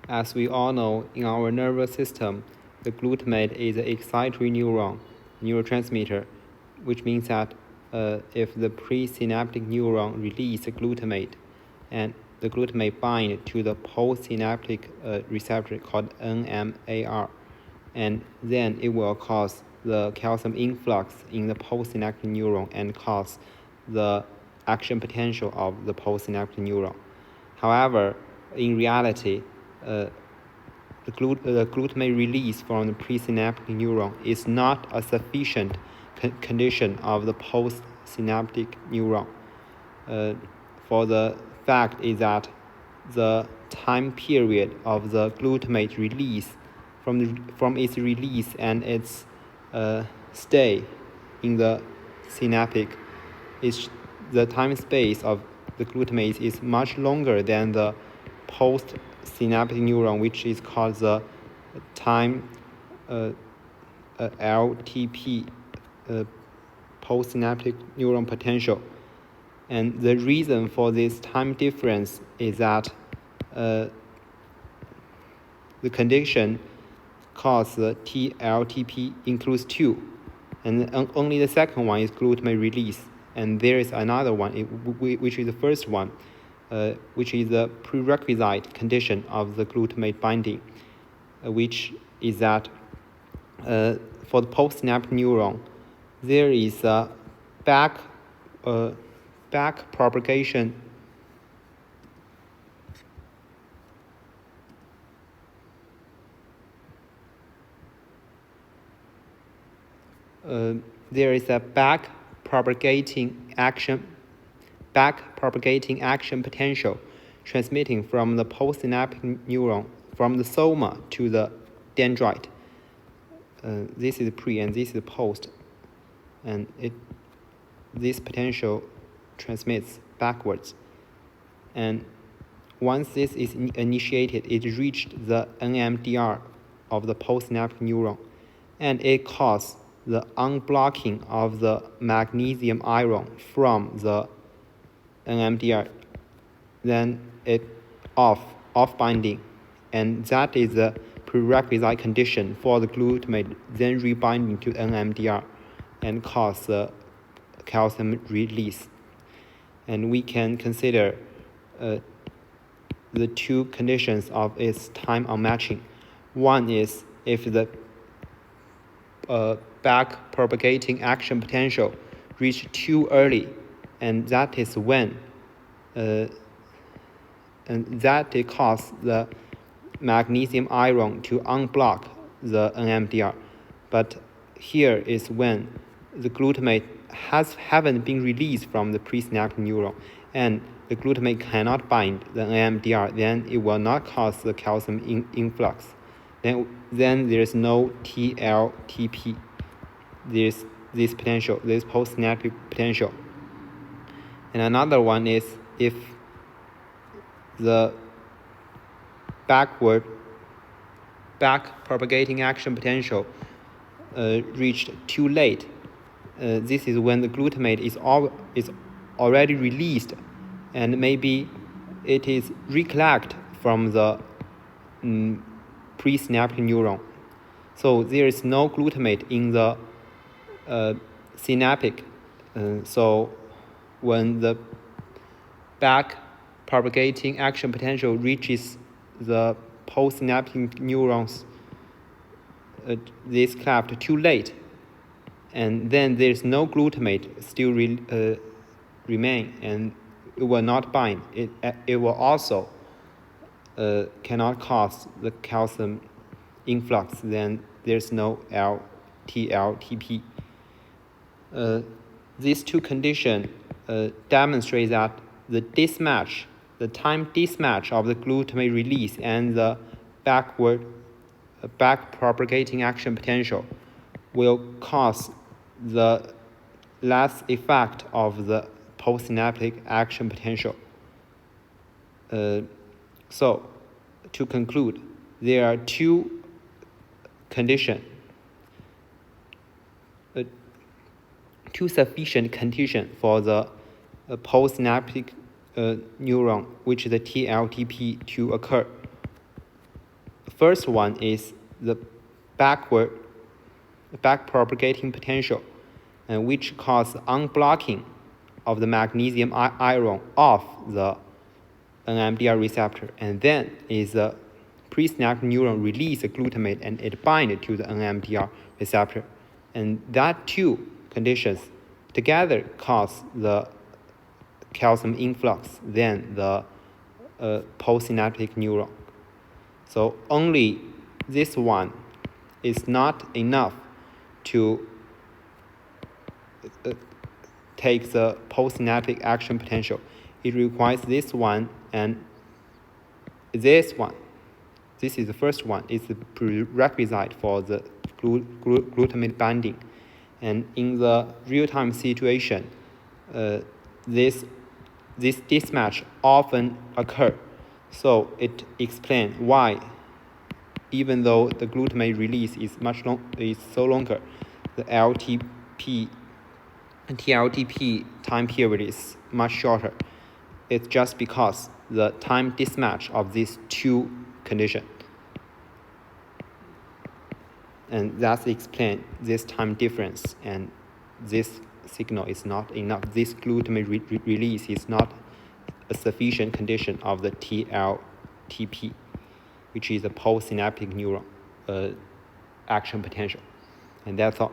As we all know, in our nervous system, the glutamate is an excitatory neurotransmitter, which means that if the presynaptic neuron releases glutamate, and the glutamate binds to the postsynaptic receptor called NMDAR, and then it will cause the calcium influx in the postsynaptic neuron and cause the action potential of the postsynaptic neuron. However, in reality, the glutamate release from the presynaptic neuron is not a sufficient condition of the postsynaptic neuron. For the fact is that the time period of the glutamate release from its release and its stay in the synaptic is the time space of the glutamate is much longer than the postsynaptic neuron, which is called the time LTP, postsynaptic neuron potential. And the reason for this time difference is that the condition called the TLTP includes two, and only the second one is glutamate release. And there is another one, which is the first one, which is the prerequisite condition of the glutamate binding, which is that for the postsynaptic neuron, there is a back propagation there is a back propagating action potential transmitting from the postsynaptic neuron from the soma to the dendrite. This is pre and this is post, and this potential transmits backwards. And once this is initiated, it reached the NMDR of the postsynaptic neuron, and it causes the unblocking of the magnesium ion from the NMDR. Then it off binding, and that is the prerequisite condition for the glutamate then rebinding to NMDR and cause the calcium release. And we can consider the two conditions of its time unmatching. One is if the back propagating action potential reached too early, and that is when and that it causes the magnesium ion to unblock the NMDR. But here is when the glutamate haven't been released from the presynaptic neuron, and the glutamate cannot bind the NMDR, then it will not cause the calcium influx. Then there is no TLTP. There's this potential, this postsynaptic potential. And another one is if the back propagating action potential reached too late. This is when the glutamate is already released, and maybe it is recollected from the presynaptic neuron. So there is no glutamate in the synaptic. So when the back propagating action potential reaches the postsynaptic neurons, this collapsed too late, and then there's no glutamate still remain, and it will not bind. It will also cannot cause the calcium influx. Then there's no TLTP. These two conditions demonstrate that the time mismatch of the glutamate release and the back propagating action potential will cause the last effect of the postsynaptic action potential. So, to conclude, there are two conditions, two sufficient conditions for the postsynaptic neuron, which is the TLTP, to occur. first one is the back-propagating potential, which causes unblocking of the magnesium ion off the NMDR receptor, and then is the presynaptic neuron release the glutamate and it binds to the NMDR receptor, and that two conditions together cause the calcium influx, then the postsynaptic neuron. So only this one is not enough to take the postsynaptic action potential. It requires this one and this one. This is the first one. It's the prerequisite for the glutamate binding. And in the real-time situation, this mismatch often occur. So it explains why, even though the glutamate release is so longer, the TLTP time period is much shorter. It's just because the time mismatch of these two conditions. And that's explain this time difference, and this signal is not enough. This glutamate release is not a sufficient condition of the TLTP, which is a postsynaptic neuron action potential. And that's all.